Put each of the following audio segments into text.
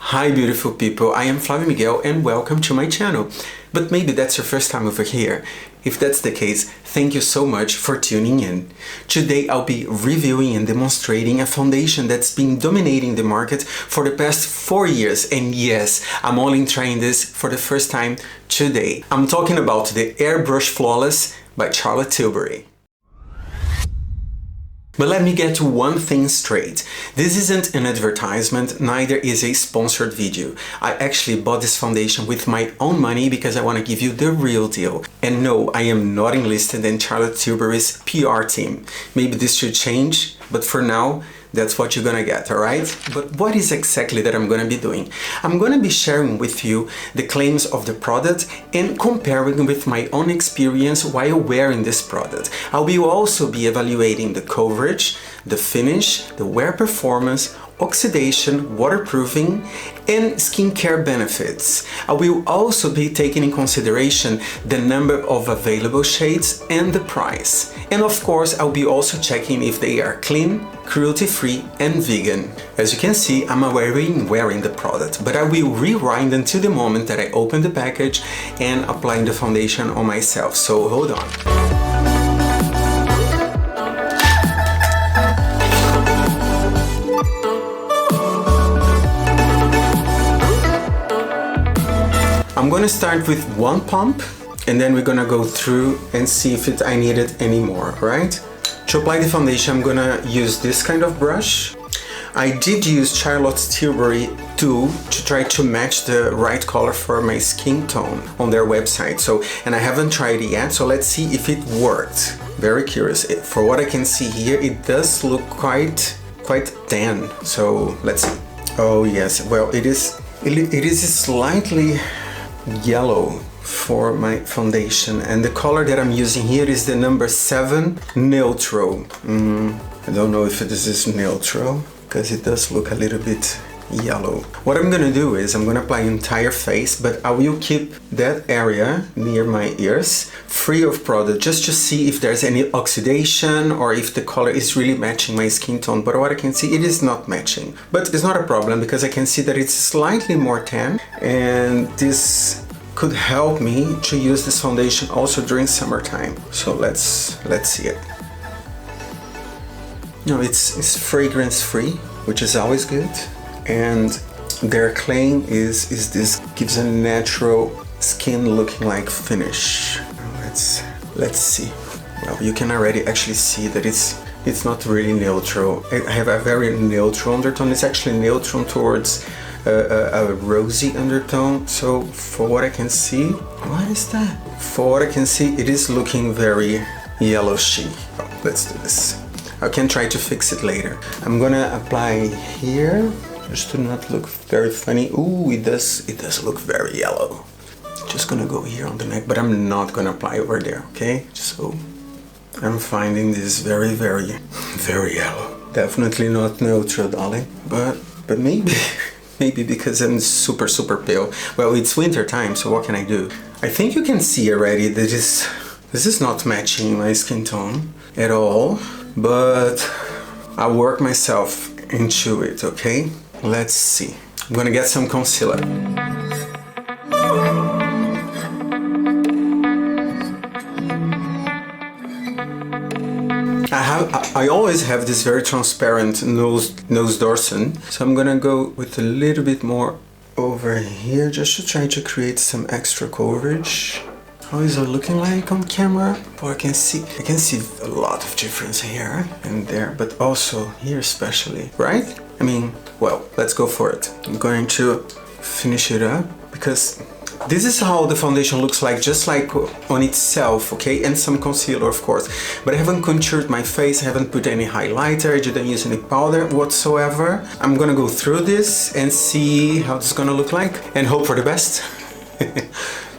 Hi beautiful people, I am Flavio Miguel and welcome to my channel. But maybe that's your first time over here. If that's the case, thank you so much for tuning in. Today I'll be reviewing and demonstrating a foundation that's been dominating the market for the past 4 years. And yes, I'm only trying this for the first time today. I'm talking about the Airbrush Flawless by Charlotte Tilbury. But let me get one thing straight. This isn't an advertisement, neither is a sponsored video. I actually bought this foundation with my own money because I want to give you the real deal. And no, I am not enlisted in Charlotte Tilbury's PR team. Maybe this should change, but for now, that's what you're gonna get, alright? But what is exactly that I'm gonna be doing? I'm gonna be sharing with you the claims of the product and comparing with my own experience while wearing this product. I will also be evaluating the coverage, the finish, the wear performance, oxidation, waterproofing, and skincare benefits. I will also be taking in consideration the number of available shades and the price. And of course, I'll be also checking if they are clean, cruelty-free, and vegan. As you can see, I'm wearing the product, but I will rewind until the moment that I open the package and applying the foundation on myself. So hold on. I'm gonna start with one pump and then we're gonna go through and see if I need it anymore, right? To apply the foundation, I'm gonna use this kind of brush. I did use Charlotte Tilbury to try to match the right color for my skin tone on their website. And I haven't tried it yet, so let's see if it worked. Very curious. For what I can see here, it does look quite tan. So let's see. Oh yes, well it is slightly yellow for my foundation, and the color that I'm using here is the number 7 neutral. I don't know if this is neutral because it does look a little bit yellow. What I'm gonna do is I'm gonna apply entire face, but I will keep that area near my ears free of product just to see if there's any oxidation or if the color is really matching my skin tone. But what I can see, it is not matching, but it's not a problem because I can see that it's slightly more tan, and this could help me to use this foundation also during summertime. So let's see it. No, it's fragrance free, which is always good. And their claim is this gives a natural skin looking like finish. Let's see. Well, you can already actually see that it's not really neutral. I have a very neutral undertone. It's actually neutral towards a rosy undertone. So for what I can see, what is that? For what I can see, it is looking very yellowishy. Oh, let's do this. I can try to fix it later. I'm gonna apply here just to not look very funny. Ooh, it does look very yellow. Just gonna go here on the neck, but I'm not gonna apply over there, okay? So I'm finding this very yellow. Definitely not neutral, darling, but maybe because I'm super pale. Well, it's winter time, so what can I do? I think you can see already that this is not matching my skin tone at all, but I'll work myself into it, okay? Let's see. I'm gonna get some concealer. I always have this very transparent nose dorsum, so I'm gonna go with a little bit more over here just to try to create some extra coverage. How is it looking like on camera? Oh, I can see a lot of difference here and there, but also here especially, right? I mean, well, let's go for it. I'm going to finish it up because this is how the foundation looks like, just like on itself, okay? And some concealer, of course. But I haven't contoured my face, I haven't put any highlighter, I didn't use any powder whatsoever. I'm gonna go through this and see how it's gonna look like and hope for the best.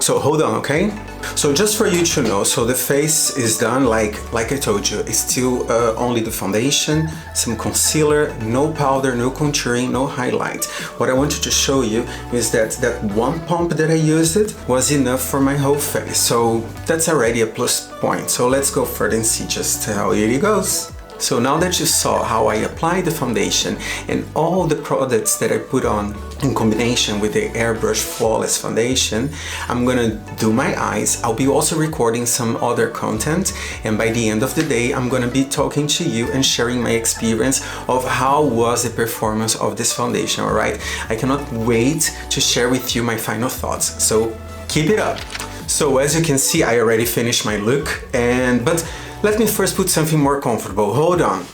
So hold on, okay? So just for you to know, so the face is done like I told you. It's still only the foundation, some concealer, no powder, no contouring, no highlight. What I wanted to show you is that one pump that I used it was enough for my whole face. So that's already a plus point. So let's go further and see just how it goes. So now that you saw how I apply the foundation and all the products that I put on in combination with the Airbrush Flawless foundation, I'm gonna do my eyes. I'll be also recording some other content, and by the end of the day I'm gonna be talking to you and sharing my experience of how was the performance of this foundation. All right, I cannot wait to share with you my final thoughts, so keep it up. So as you can see, I already finished my look, but let me first put something more comfortable. Hold on.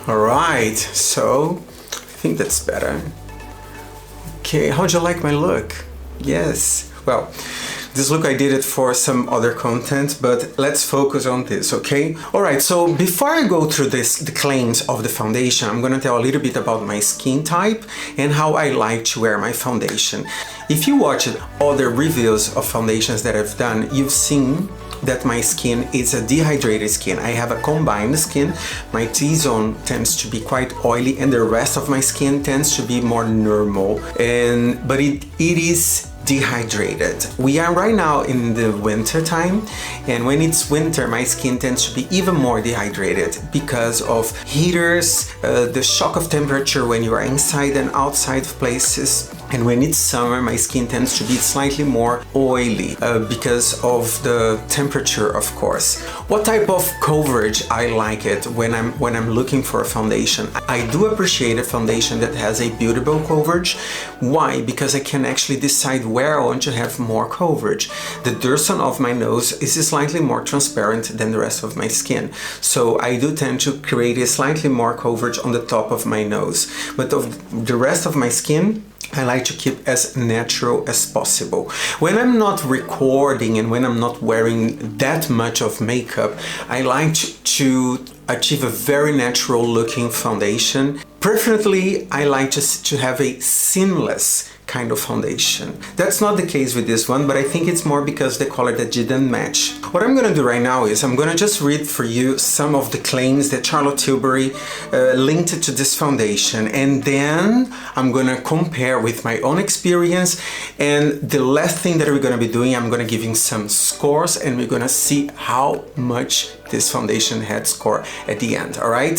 All right, so I think that's better. Okay, how'd you like my look? Yes, well, this look I did it for some other content, but let's focus on this, okay? All right, so before I go through the claims of the foundation, I'm gonna tell a little bit about my skin type and how I like to wear my foundation. If you watched other reviews of foundations that I've done, you've seen that my skin is a dehydrated skin. I have a combined skin. My T-zone tends to be quite oily and the rest of my skin tends to be more normal, but it is dehydrated. We are right now in the winter time, and when it's winter my skin tends to be even more dehydrated because of heaters, the shock of temperature when you are inside and outside of places. And when it's summer, my skin tends to be slightly more oily because of the temperature, of course. What type of coverage I like it when I'm looking for a foundation? I do appreciate a foundation that has a buildable coverage. Why? Because I can actually decide where I want to have more coverage. The dorsum of my nose is slightly more transparent than the rest of my skin, so I do tend to create a slightly more coverage on the top of my nose. But of the rest of my skin, I like to keep as natural as possible. When I'm not recording and when I'm not wearing that much of makeup, I like to achieve a very natural looking foundation. Preferably, I like to have a seamless kind of foundation. That's not the case with this one, but I think it's more because the color that didn't match. What I'm gonna do right now is I'm gonna just read for you some of the claims that Charlotte Tilbury linked to this foundation, and then I'm gonna compare with my own experience, and the last thing that we're gonna be doing, I'm gonna give you some scores and we're gonna see how much this foundation had score at the end. All right,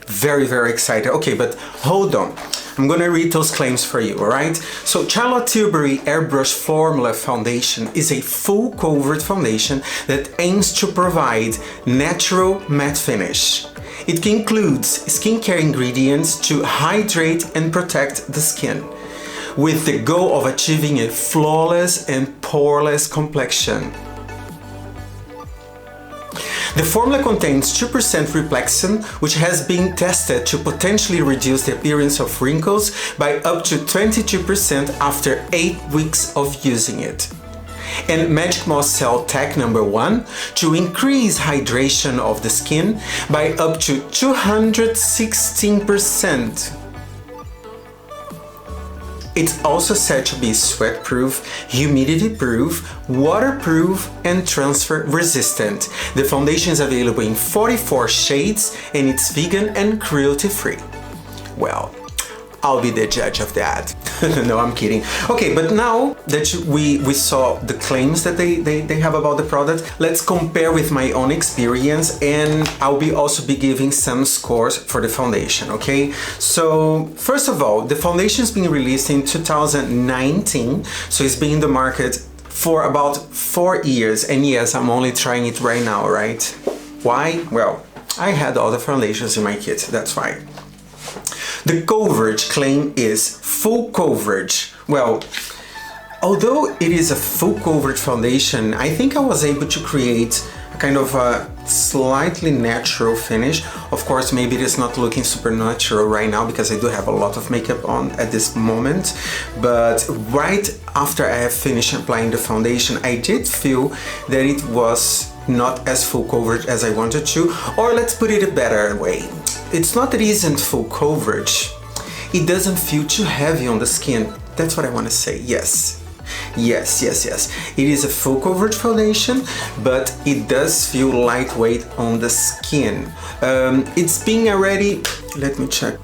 very, very excited. Okay, but hold on, I'm gonna read those claims for you. All right, so Charlotte Tilbury Airbrush Flawless foundation is a full covered foundation that aims to provide natural matte finish. It includes skincare ingredients to hydrate and protect the skin, with the goal of achieving a flawless and poreless complexion. The formula contains 2% Replexin, which has been tested to potentially reduce the appearance of wrinkles by up to 22% after 8 weeks of using it. And Magic Moss Cell Tech number 1 to increase hydration of the skin by up to 216%. It's also said to be sweat-proof, humidity-proof, waterproof, and transfer-resistant. The foundation is available in 44 shades and it's vegan and cruelty-free. Well, I'll be the judge of that. No, I'm kidding. Okay, but now that we saw the claims that they have about the product, let's compare with my own experience, and I'll also be giving some scores for the foundation, okay? So, first of all, the foundation's been released in 2019, so it's been in the market for about 4 years, and yes, I'm only trying it right now, right? Why? Well, I had all the foundations in my kit, that's why. The coverage claim is full coverage. Well, although it is a full coverage foundation, I think I was able to create a kind of a slightly natural finish. Of course, maybe it is not looking super natural right now because I do have a lot of makeup on at this moment, but right after I have finished applying the foundation, I did feel that it was not as full coverage as I wanted to, or let's put it a better way. It's not that it isn't full coverage, it doesn't feel too heavy on the skin. That's what I want to say, yes. Yes. It is a full coverage foundation, but it does feel lightweight on the skin. It's being already, let me check.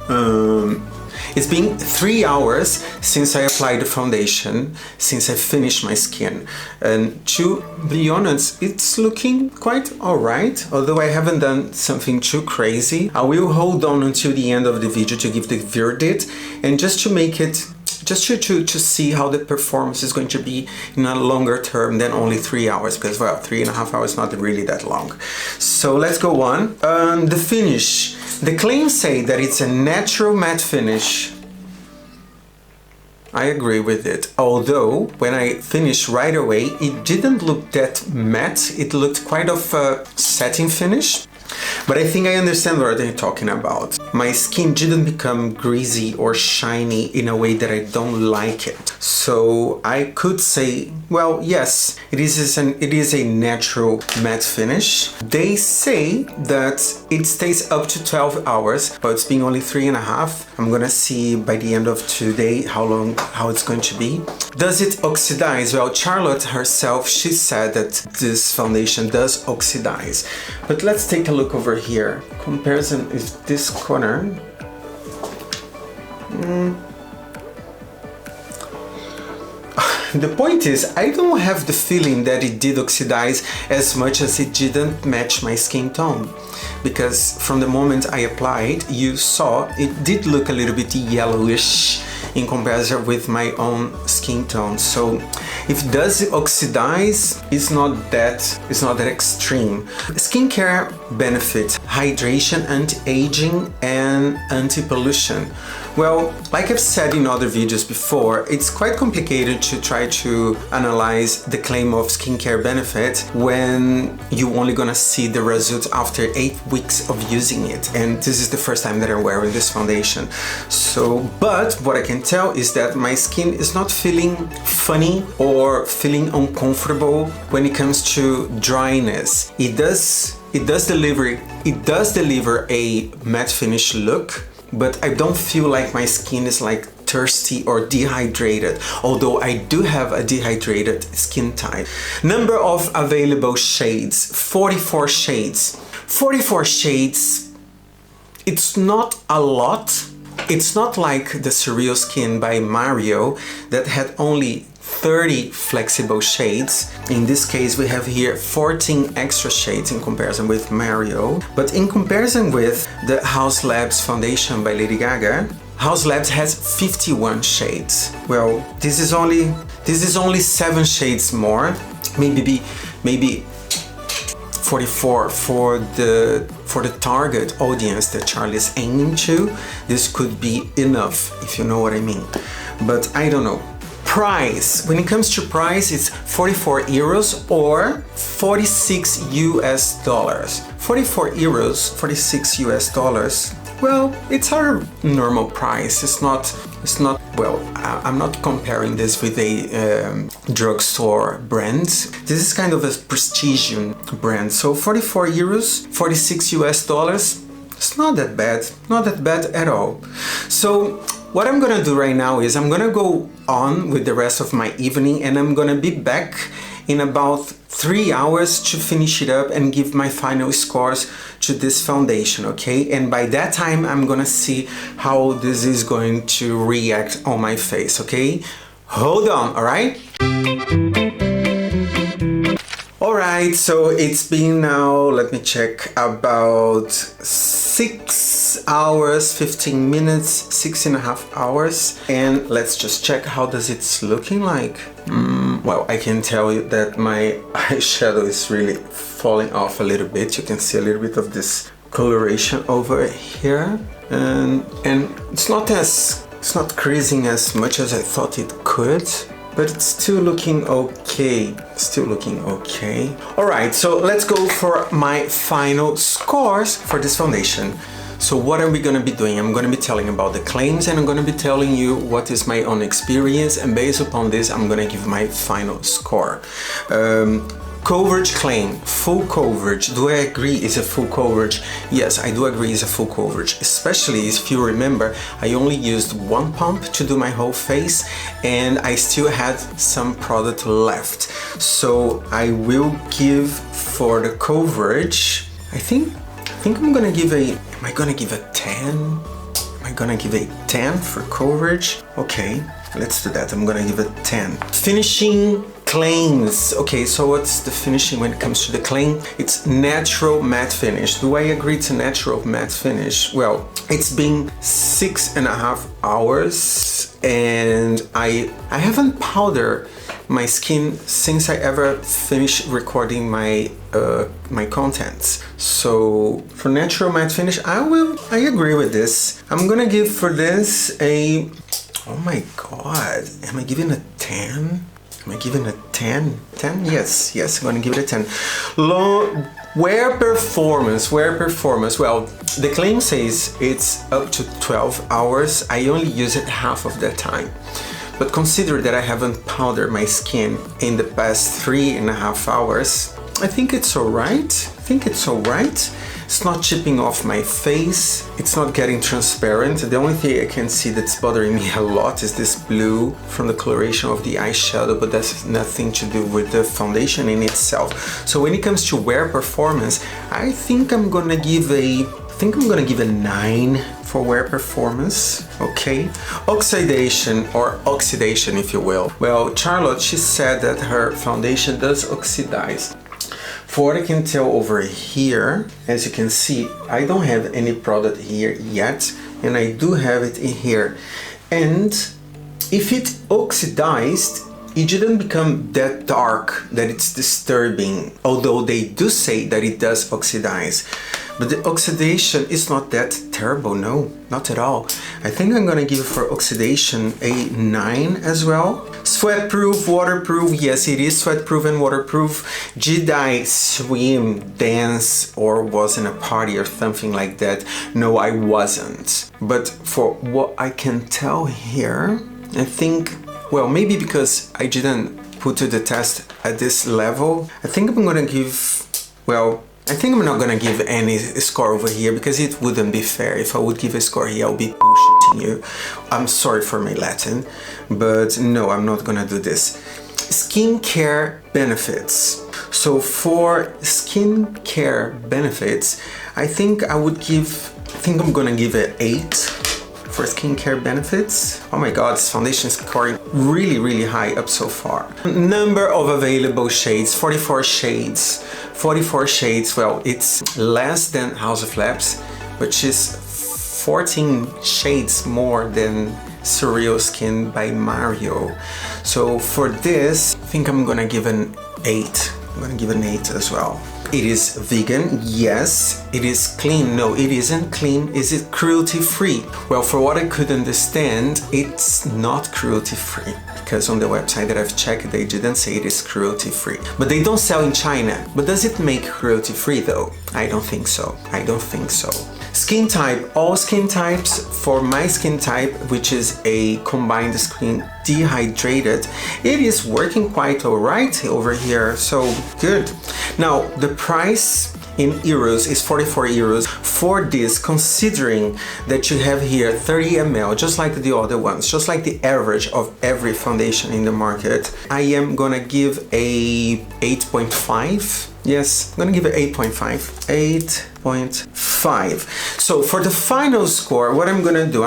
It's been 3 hours since I applied the foundation, since I finished my skin. And to be honest, it's looking quite alright, although I haven't done something too crazy. I will hold on until the end of the video to give the verdict, and just to make it just to see how the performance is going to be in a longer term than only 3 hours, because well, 3.5 hours is not really that long. So let's go on. The finish. The claims say that it's a natural matte finish. I agree with it. Although when I finished right away, it didn't look that matte. It looked quite of a satin finish. But I think I understand what they're talking about. My skin didn't become greasy or shiny in a way that I don't like it. So I could say, well, yes, it is a natural matte finish. They say that it stays up to 12 hours, but it's been only 3.5. I'm gonna see by the end of today how it's going to be. Does it oxidize? Well, Charlotte herself, she said that this foundation does oxidize. But let's take a look over here. Comparison is this corner. The point is, I don't have the feeling that it did oxidize as much as it didn't match my skin tone. Because from the moment I applied, you saw it did look a little bit yellowish in comparison with my own skin tone. So if it does oxidize, it's not that extreme. Skincare benefits: hydration, anti-aging, and anti-pollution. Well, like I've said in other videos before, it's quite complicated to try to analyze the claim of skincare benefit when you're only gonna see the results after 8 weeks of using it. And this is the first time that I'm wearing this foundation. So, but what I can tell is that my skin is not feeling funny or feeling uncomfortable when it comes to dryness. It does deliver a matte finish look, but I don't feel like my skin is like thirsty or dehydrated, although I do have a dehydrated skin type. Number of available shades, 44 shades. 44 shades, it's not a lot. It's not like the Surreal Skin by Mario that had only 30 flexible shades. In this case, we have here 14 extra shades in comparison with Mario. But in comparison with the Haus Labs foundation by Lady Gaga, Haus Labs has 51 shades. Well, this is only 7 shades more. Maybe 44 for the target audience that Charlie is aiming to. This could be enough, if you know what I mean. But I don't know. Price. When it comes to price, it's 44 euros or 46 US dollars. 44 euros, 46 US dollars. Well, it's our normal price. It's not, well, I'm not comparing this with a drugstore brand. This is kind of a prestige brand. So 44 euros, 46 US dollars. It's not that bad at all. So what I'm gonna do right now is I'm gonna go on with the rest of my evening, and I'm gonna be back in about 3 hours to finish it up and give my final scores to this foundation, okay? And by that time, I'm gonna see how this is going to react on my face, okay? Hold on, all right? Alright, so it's been now, let me check, about 6 hours, 15 minutes, 6.5 hours. And let's just check how does it's looking like. Well, I can tell you that my eyeshadow is really falling off a little bit. You can see a little bit of this coloration over here. And it's not creasing as much as I thought it could. But it's still looking okay. Alright, so let's go for my final scores for this foundation. So what are we gonna be doing? I'm gonna be telling about the claims, and I'm gonna be telling you what is my own experience, and based upon this, I'm gonna give my final score. Coverage claim, full coverage. Do I agree it's a full coverage? Yes, I do agree it's a full coverage, especially if you remember, I only used one pump to do my whole face and I still had some product left. So I will give for the coverage, I think I'm gonna give am I gonna give a 10? Am I'm gonna give a 10 for coverage. Okay, let's do that. I'm gonna give it 10. Finishing claims. Okay, so what's the finishing when it comes to the claim? It's natural matte finish. Do I agree to natural matte finish? Well, it's been 6.5 hours and I haven't powdered my skin since I ever finished recording my my contents. So for natural matte finish, I agree with this. I'm gonna give for this a, oh my god, am I giving a 10? Am I giving a 10? 10? Yes, I'm gonna give it a 10. Wear performance. Well, the claim says it's up to 12 hours. I only use it half of the time. But consider that I haven't powdered my skin in the past 3.5 hours. I think it's alright. It's not chipping off my face. It's not getting transparent. The only thing I can see that's bothering me a lot is this blue from the coloration of the eyeshadow, but that's nothing to do with the foundation in itself. So when it comes to wear performance, I think I'm gonna give a 9 for wear performance. Okay. Oxidation if you will. Well, Charlotte, she said that her foundation does oxidize. For what I can tell over here, as you can see, I don't have any product here yet, and I do have it in here. And if it oxidized, it didn't become that dark that it's disturbing, although they do say that it does oxidize. But the oxidation is not that terrible, no, not at all. I think I'm gonna give for oxidation a 9 as well. Sweatproof, waterproof, yes it is sweatproof and waterproof. Did I swim, dance, or was in a party or something like that? No, I wasn't. But for what I can tell here, I think, well, maybe because I didn't put to the test at this level, I think I'm gonna give, well, I think I'm not gonna give any score over here because it wouldn't be fair. If I would give a score here, I'll be bullshitting you. I'm sorry for my Latin, but no, I'm not gonna do this. Skincare benefits. So for skincare benefits, I think I'm gonna give it 8. For skincare benefits. Oh my god, this foundation is scoring really high up so far. Number of available shades, 44 shades. 44 shades, well, it's less than House of Labs, which is 14 shades more than Surreal Skin by Mario. So for this, I think I'm gonna give an 8. I'm gonna give an 8 as well. It is vegan, yes. It is clean, no, it isn't clean. Is it cruelty-free? Well, for what I could understand, it's not cruelty-free, because on the website that I've checked, they didn't say it is cruelty-free. But they don't sell in China. But does it make cruelty-free though? I don't think so. Skin type, all skin types. For my skin type, which is a combined skin dehydrated, it is working quite alright over here, so good. Now, the price in euros is 44 euros for this, considering that you have here 30 ml, just like the other ones, just like the average of every foundation in the market. I am gonna give a 8.5. Yes, I'm gonna give it 8.5. 8.5. So for the final score, what I'm gonna do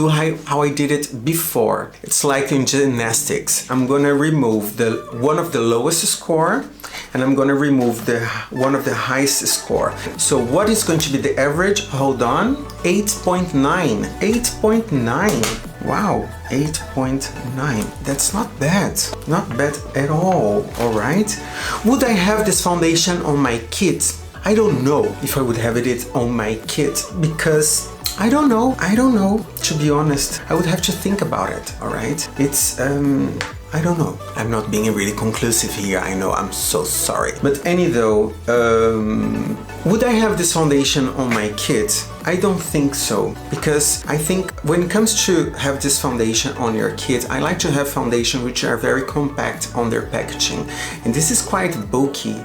how I did it before. It's like in gymnastics. I'm gonna remove one of the lowest score, and I'm gonna remove one of the highest score. So what is going to be the average? Hold on, 8.9. 8.9. Wow, 8.9. That's not bad. Not bad at all, all right? Would I have this foundation on my kit? I don't know if I would have it on my kit, because I don't know, to be honest. I would have to think about it, all right? It's, I don't know. I'm not being really conclusive here, I know, I'm so sorry. But anyhow, would I have this foundation on my kit? I don't think so, because I think when it comes to have this foundation on your kit, I like to have foundation which are very compact on their packaging. And this is quite bulky,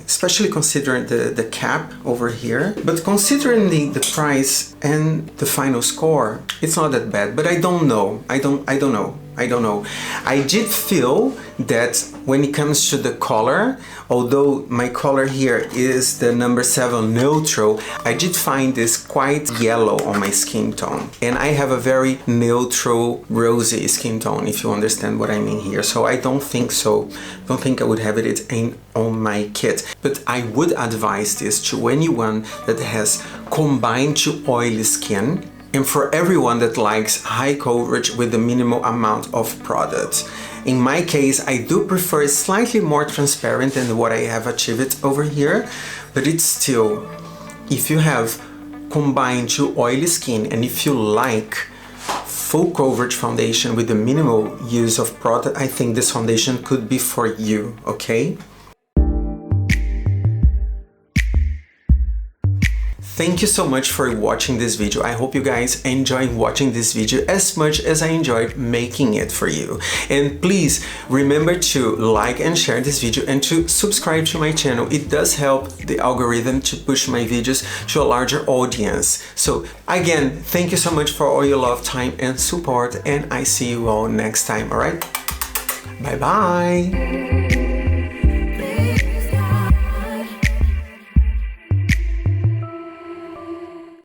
especially considering the cap over here. But considering the price and the final score, it's not that bad, but I don't know. I don't know. I don't know. I did feel that when it comes to the color, although my color here is the number 7 neutral, I did find this quite yellow on my skin tone. And I have a very neutral rosy skin tone, if you understand what I mean here. So I don't think so. Don't think I would have it on my kit. But I would advise this to anyone that has combined to oily skin, and for everyone that likes high coverage with the minimal amount of product. In my case, I do prefer slightly more transparent than what I have achieved over here, but it's still, if you have combined to oily skin and if you like full coverage foundation with the minimal use of product, I think this foundation could be for you, okay? Thank you so much for watching this video. I hope you guys enjoyed watching this video as much as I enjoyed making it for you. And please remember to like and share this video and to subscribe to my channel. It does help the algorithm to push my videos to a larger audience. So again, thank you so much for all your love, time and support, and I see you all next time, all right? Bye bye.